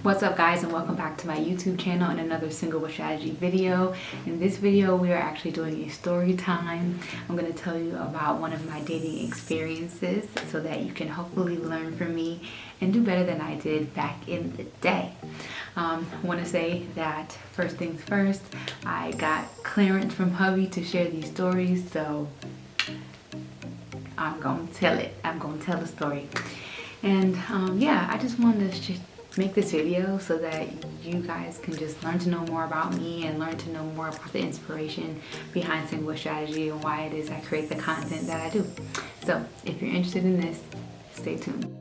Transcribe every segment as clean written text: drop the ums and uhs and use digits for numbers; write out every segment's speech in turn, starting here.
What's up guys, and welcome back to my YouTube channel and another single with strategy video. In this video we are actually doing a story time. I'm going to tell you about one of my dating experiences so that you can hopefully learn from me and do better than I did back in the day. I want to say that first things first, I got clearance from hubby to share these stories, so I'm going to tell it. I'm going to tell the story. And yeah, I just wanted to make this video so that you guys can just learn to know more about me and learn to know more about the inspiration behind single strategy and why it is I create the content that I do. So if you're interested in this, stay tuned.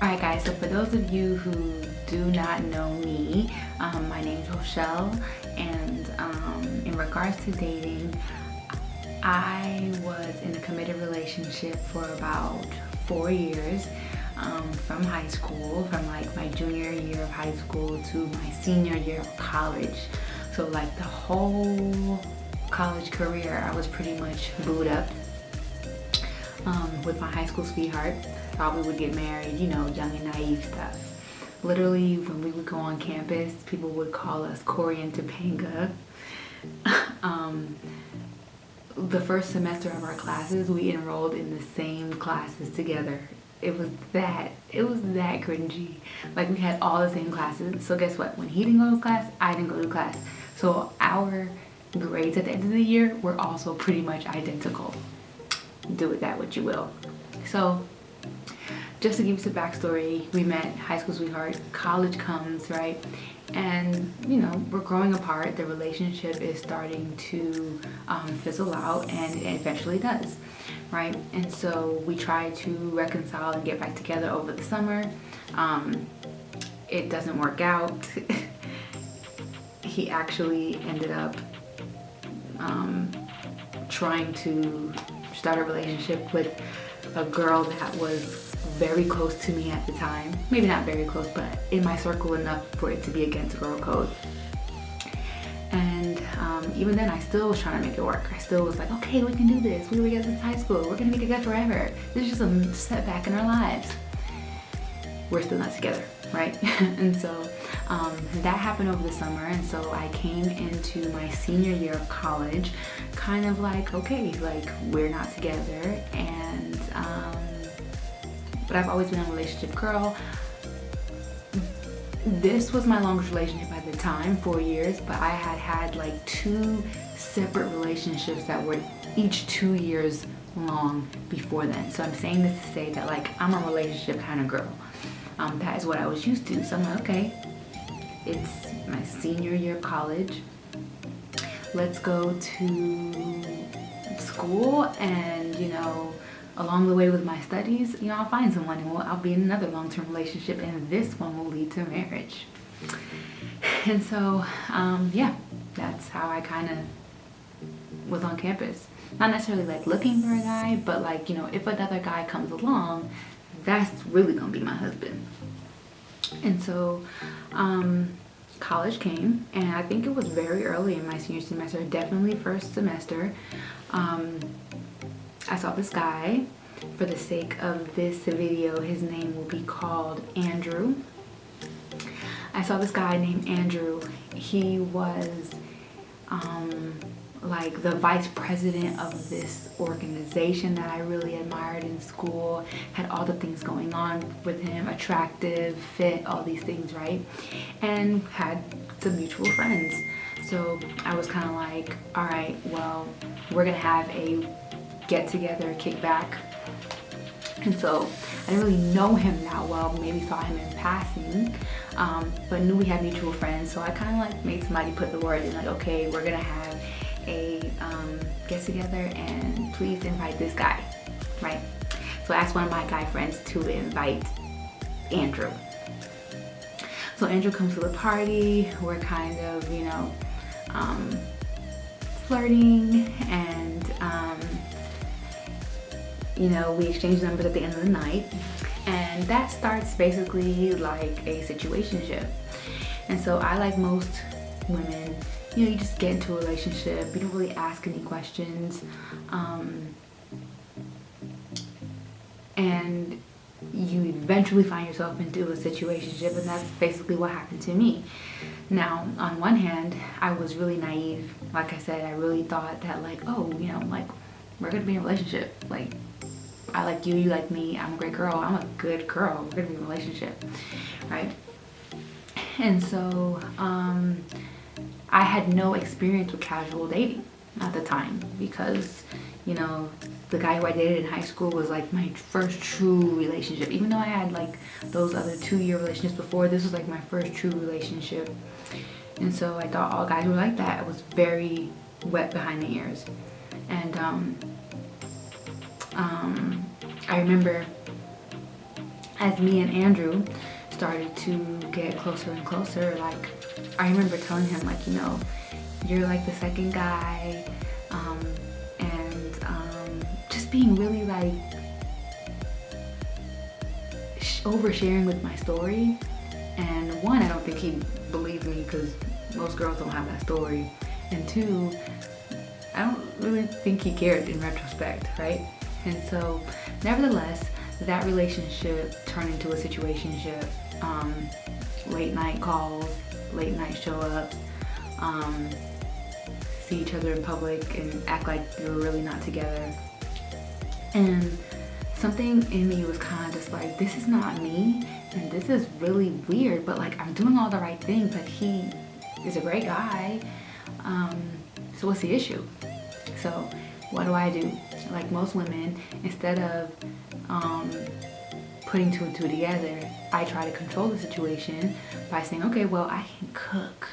Alright guys, so for those of you who do not know me, my name is Rochelle, and in regards to dating, I was in a committed relationship for about 4 years, from high school, from like my junior year of high school to my senior year of college. So like the whole college career, I was pretty much booed up with my high school sweetheart. Thought we would get married, you know, young and naive stuff. Literally, when we would go on campus, people would call us Corey and Topanga. The first semester of our classes, we enrolled in the same classes together. It was that cringy. Like, we had all the same classes. So guess what? When he didn't go to class, I didn't go to class. So our grades at the end of the year were also pretty much identical. Do with that what you will. So just to give you some backstory, we met, high school sweetheart, college comes, right? And you know, we're growing apart, the relationship is starting to fizzle out, and it eventually does, right? And so we try to reconcile and get back together over the summer. It doesn't work out. He actually ended up trying to start a relationship with a girl that was very close to me at the time. Maybe not very close, but in my circle enough for it to be against girl code. And even then, I still was trying to make it work. I still was like, okay, we can do this. We were together since high school. We're gonna be together forever. This is just a setback in our lives. We're still not together, right? And so that happened over the summer, and so I came into my senior year of college kind of like, okay, like we're not together, and but I've always been a relationship girl. This was my longest relationship at the time, 4 years, but I had like 2 separate relationships that were each 2 years long before then. So I'm saying this to say that like I'm a relationship kind of girl. That is what I was used to. So I'm like, okay, it's my senior year of college. Let's go to school, and you know, along the way with my studies, you know, I'll find someone and I'll be in another long-term relationship, and this one will lead to marriage. And so, yeah, that's how I kind of was on campus. Not necessarily like looking for a guy, but like, you know, if another guy comes along, that's really gonna be my husband. And so college came, and I think it was very early in my senior semester, definitely first semester. I saw this guy. For the sake of this video, his name will be called Andrew. I saw this guy named Andrew. He was like the vice president of this organization that I really admired in school. Had all the things going on with him, attractive, fit, all these things, right? And had some mutual friends. So I was kind of like, all right, well, we're gonna have a get together, kick back. And so I didn't really know him that well, maybe saw him in passing, but knew we had mutual friends. So I kind of like made somebody put the word in, like, okay, we're gonna have a get together, and please invite this guy, right? So I asked one of my guy friends to invite Andrew. So Andrew comes to the party. We're kind of, you know, flirting, and we exchange numbers at the end of the night, and that starts basically like a situationship. And so I, like most women, you just get into a relationship, you don't really ask any questions, and you eventually find yourself into a situationship, and that's basically what happened to me. Now, on one hand, I was really naive. Like I said, I really thought that like, oh, like we're gonna be in a relationship. Like, I like you, you like me, I'm a great girl, I'm a good girl, we're gonna be in a relationship, right? And so, I had no experience with casual dating at the time because, the guy who I dated in high school was like my first true relationship. Even though I had like those other 2-year relationships before, this was like my first true relationship. And so I thought all guys were like that. I was very wet behind the ears. And I remember as me and Andrew started to get closer and closer, like I remember telling him like, you're like the second guy, and just being really like oversharing with my story. And one, I don't think he believed me because most girls don't have that story, and two, I don't really think he cared in retrospect, right? And so nevertheless, that relationship turned into a situationship. Late night calls, late night show ups, see each other in public and act like we were really not together. And something in me was kind of just like, this is not me, and this is really weird, but like I'm doing all the right things, like he is a great guy, so what's the issue? So what do? Like most women, instead of putting two and two together, I try to control the situation by saying, okay, well, I can cook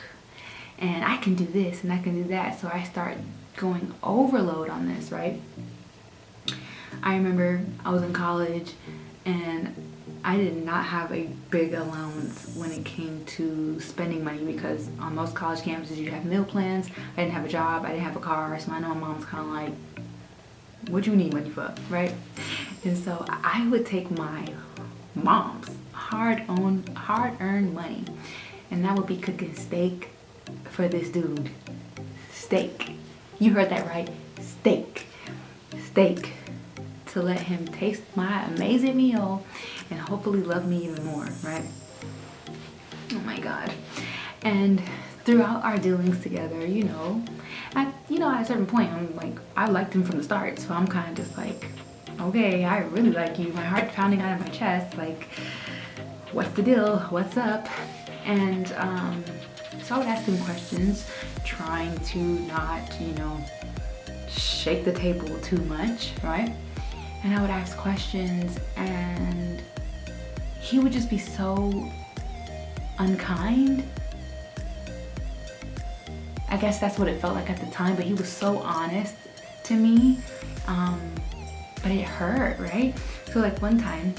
and I can do this and I can do that. So I start going overload on this, right? I remember I was in college and I did not have a big allowance when it came to spending money, because on most college campuses you have meal plans. I didn't have a job, I didn't have a car, so I know my mom's kind of like, what you need money for, right? And so I would take my mom's hard-earned money, and that would be cooking steak for this dude. Steak. You heard that right. Steak. To let him taste my amazing meal and hopefully love me even more, right? Oh my God. And throughout our dealings together, at a certain point, I'm like, I liked him from the start, so I'm kind of just like, okay, I really like you. My heart's pounding out of my chest, like, what's the deal? What's up? And so I would ask him questions, trying to not, shake the table too much, right? And I would ask questions, and he would just be so unkind. I guess that's what it felt like at the time, but he was so honest to me, but it hurt, right? So like one time,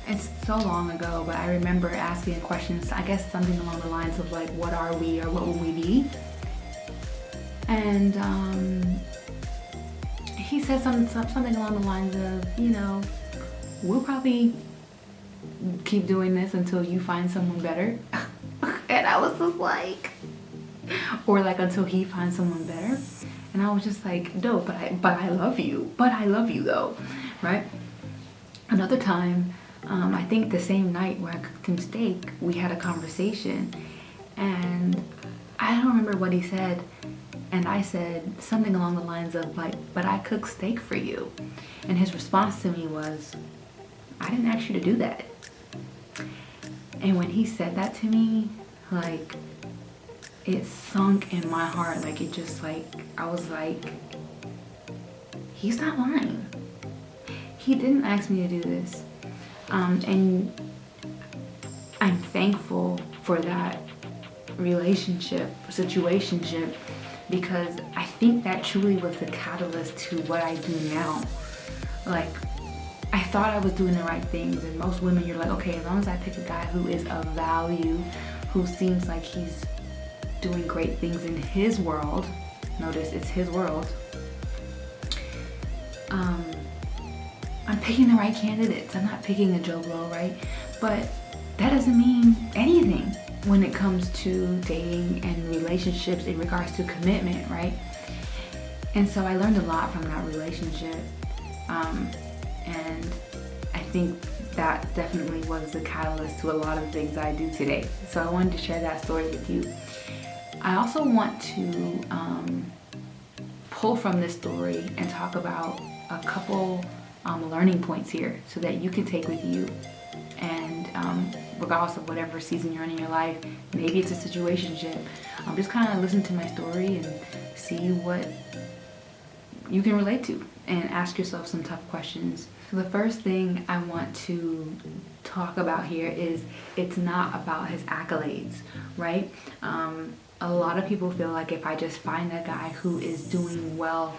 it's so long ago, but I remember asking questions, I guess something along the lines of like, what are we, or what will we be? And he said something along the lines of, we'll probably keep doing this until you find someone better. And I was just like, or like until he finds someone better. And I was just like, no, but I love you. But I love you though, right? Another time, I think the same night where I cooked him steak, we had a conversation, and I don't remember what he said. And I said something along the lines of like, but I cook steak for you. And his response to me was, I didn't ask you to do that. And when he said that to me, like, it sunk in my heart. Like, it just like, I was like, he's not lying. He didn't ask me to do this. And I'm thankful for that situationship, because I think that truly was the catalyst to what I do now. Like, I thought I was doing the right things, and most women, you're like, okay, as long as I pick a guy who is of value, who seems like he's doing great things in his world, notice it's his world, I'm picking the right candidates. I'm not picking a Joe Blow, right? But that doesn't mean anything when it comes to dating and relationships in regards to commitment, right? And so I learned a lot from that relationship. And I think that definitely was the catalyst to a lot of the things I do today. So I wanted to share that story with you. I also want to pull from this story and talk about a couple learning points here so that you can take with you. And regardless of whatever season you're in your life, maybe it's a situationship, just kind of listen to my story and see what you can relate to and ask yourself some tough questions. So the first thing I want to talk about here is it's not about his accolades, right? A lot of people feel like if I just find a guy who is doing well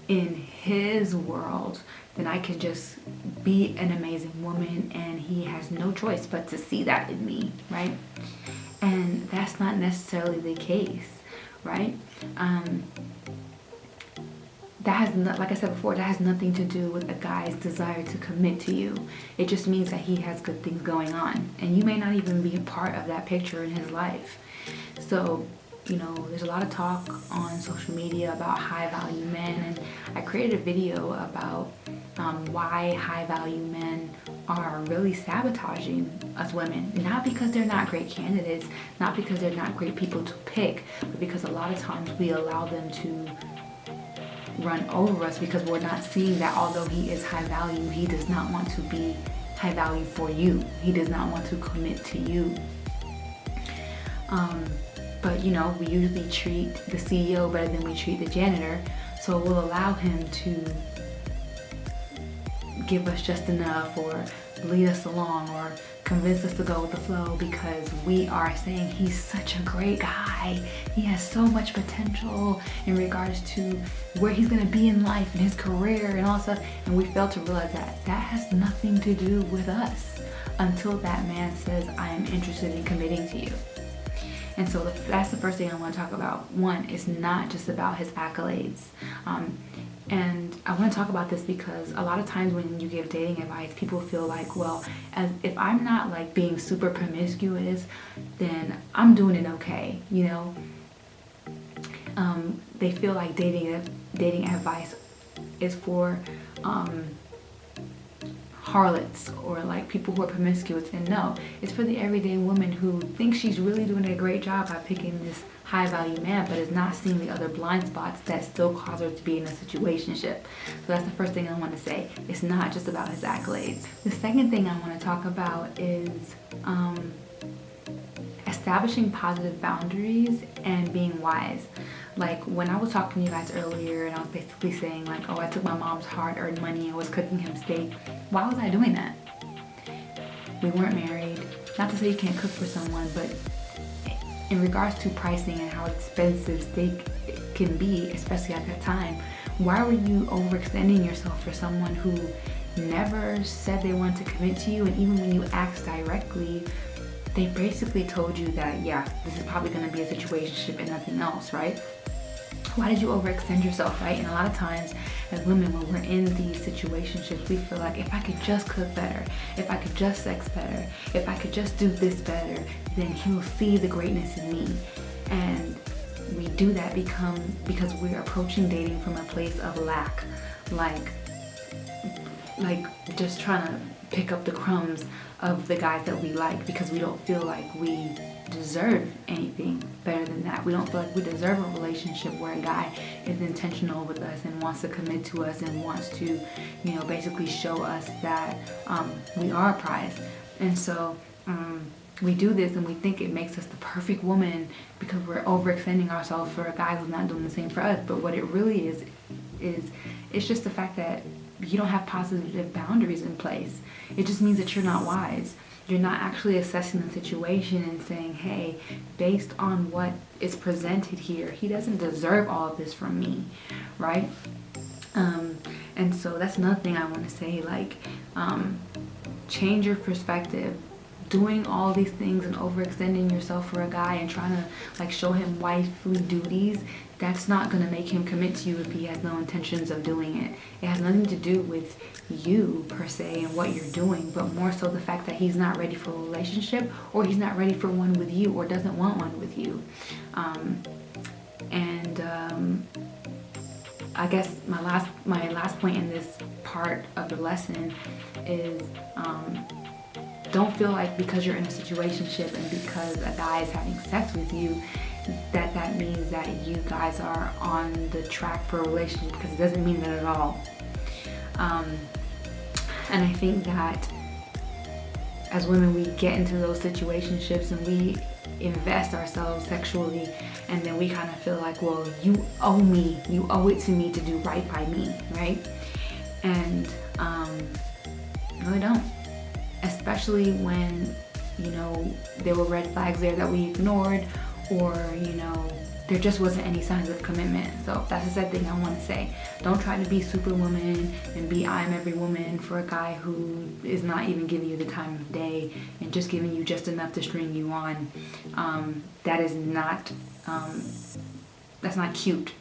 in his world, then I can just be an amazing woman and he has no choice but to see that in me, right? And that's not necessarily the case, right? That has like I said before, that has nothing to do with a guy's desire to commit to you. It just means that he has good things going on, and you may not even be a part of that picture in his life. So, there's a lot of talk on social media about high value men, and I created a video about why high value men are really sabotaging us women. Not because they're not great candidates, not because they're not great people to pick, but because a lot of times we allow them to run over us because we're not seeing that although he is high value, he does not want to be high value for you. He does not want to commit to you. But we usually treat the CEO better than we treat the janitor, so we'll allow him to give us just enough or lead us along or convince us to go with the flow because we are saying he's such a great guy. He has so much potential in regards to where he's going to be in life and his career and all stuff, and we fail to realize that that has nothing to do with us until that man says, I am interested in committing to you. And so that's the first thing I want to talk about. One, it's not just about his accolades. And I want to talk about this because a lot of times when you give dating advice, people feel like, well, if I'm not like being super promiscuous, then I'm doing it okay, They feel like dating advice is for harlots or like people who are promiscuous, and no, it's for the everyday woman who thinks she's really doing a great job by picking this high value man but is not seeing the other blind spots that still cause her to be in a situationship. So that's the first thing I want to say. It's not just about his accolades. The second thing I want to talk about is establishing positive boundaries and being wise. Like when I was talking to you guys earlier and I was basically saying like, oh, I took my mom's hard-earned money and was cooking him steak. Why was I doing that? We weren't married. Not to say you can't cook for someone, but in regards to pricing and how expensive steak can be, especially at that time, why were you overextending yourself for someone who never said they wanted to commit to you? And even when you asked directly, they basically told you that, yeah, this is probably going to be a situationship and nothing else, right? Why did you overextend yourself, right? And a lot of times as women, when we're in these situationships, we feel like if I could just cook better, if I could just sex better, if I could just do this better, then he will see the greatness in me. And we do that because we're approaching dating from a place of lack, like just trying to pick up the crumbs of the guys that we like because we don't feel like we deserve anything better than that. We don't feel like we deserve a relationship where a guy is intentional with us and wants to commit to us and wants to, basically show us that we are a prize. And so we do this and we think it makes us the perfect woman because we're overextending ourselves for a guy who's not doing the same for us. But what it really is it's just the fact that you don't have positive boundaries in place. It just means that you're not wise. You're not actually assessing the situation and saying, hey, based on what is presented here, he doesn't deserve all of this from me, right? And so that's another thing I want to say, like, change your perspective. doing all these things and overextending yourself for a guy and trying to like show him wifely duties, that's not going to make him commit to you if he has no intentions of doing it. It has nothing to do with you per se and what you're doing, but more so the fact that he's not ready for a relationship, or he's not ready for one with you, or doesn't want one with you. I guess my last point in this part of the lesson is don't feel like because you're in a situationship and because a guy is having sex with you that means that you guys are on the track for a relationship, because it doesn't mean that at all. And I think that as women, we get into those situationships and we invest ourselves sexually, and then we kind of feel like, well, you owe me, you owe it to me to do right by me, right? And no, they don't. Especially when, you know, there were red flags there that we ignored, or, you know, there just wasn't any signs of commitment. So that's the sad thing I want to say. Don't try to be superwoman and be I'm every woman for a guy who is not even giving you the time of day and just giving you just enough to string you on. That is not, that's not cute.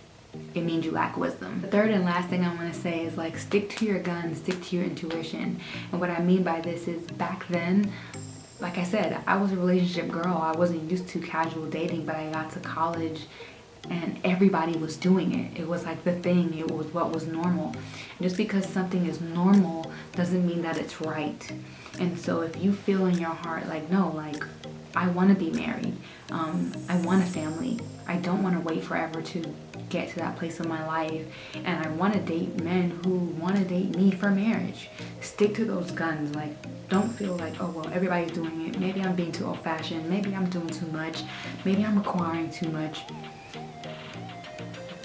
It means you lack wisdom. The third and last thing I want to say is like, stick to your guns, stick to your intuition. And what I mean by this is, back then, like I said, I was a relationship girl. I wasn't used to casual dating, but I got to college and everybody was doing it. It was like the thing. It was what was normal. And just because something is normal doesn't mean that it's right. And so if you feel in your heart like, no, like, I want to be married. I want a family. I don't want to wait forever to get to that place in my life, and I want to date men who want to date me for marriage. Stick to those guns. Like, don't feel like, oh well, everybody's doing it, maybe I'm being too old-fashioned, maybe I'm doing too much, maybe I'm requiring too much.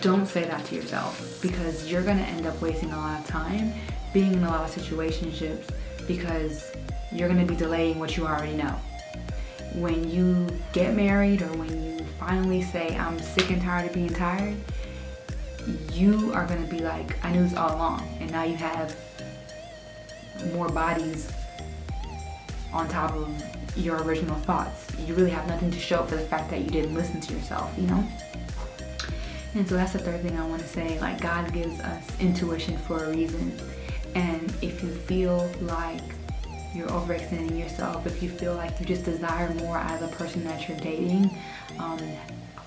Don't say that to yourself, because you're going to end up wasting a lot of time being in a lot of situationships, because you're going to be delaying what you already know. When you get married, or when you finally say, I'm sick and tired of being tired, you are going to be like, I knew this all along. And now you have more bodies on top of your original thoughts. You really have nothing to show for the fact that you didn't listen to yourself, you know? And so that's the third thing I want to say. Like, God gives us intuition for a reason. And if you feel like you're overextending yourself, if you feel like you just desire more out of the person that you're dating,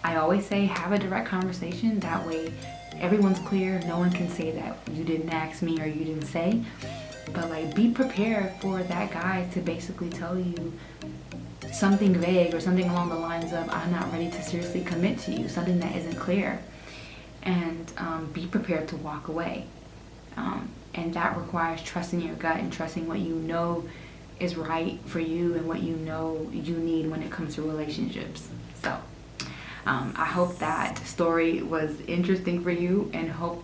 I always say, have a direct conversation. That way everyone's clear. No one can say that you didn't ask me or you didn't say. But like, be prepared for that guy to basically tell you something vague or something along the lines of, I'm not ready to seriously commit to you, something that isn't clear. And be prepared to walk away. And that requires trusting your gut and trusting what you know is right for you and what you know you need when it comes to relationships. So I hope that story was interesting for you, and hope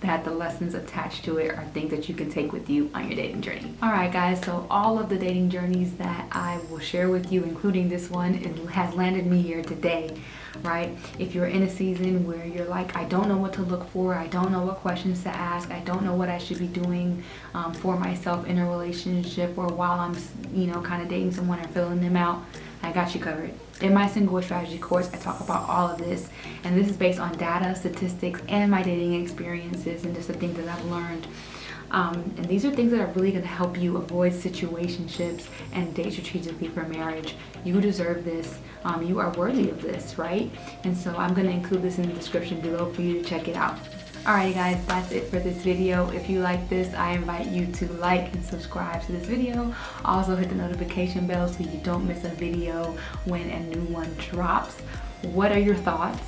that the lessons attached to it are things that you can take with you on your dating journey. Alright guys, so all of the dating journeys that I will share with you, including this one, it has landed me here today, right? If you're in a season where you're like, I don't know what to look for, I don't know what questions to ask, I don't know what I should be doing for myself in a relationship, or while I'm, you know, kind of dating someone or filling them out, I got you covered. In my single strategy course, I talk about all of this, and this is based on data, statistics, and my dating experiences, and just the things that I've learned. And these are things that are really going to help you avoid situationships and date strategically for marriage. You deserve this. You are worthy of this, right? And so I'm going to include this in the description below for you to check it out. Alrighty guys, that's it for this video. If you like this, I invite you to like and subscribe to this video. Also hit the notification bell so you don't miss a video when a new one drops. What are your thoughts?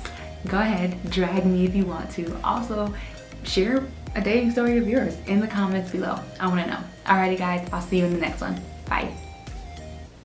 Go ahead, drag me if you want to. Also, share a dating story of yours in the comments below. I want to know. Alrighty guys, I'll see you in the next one. Bye.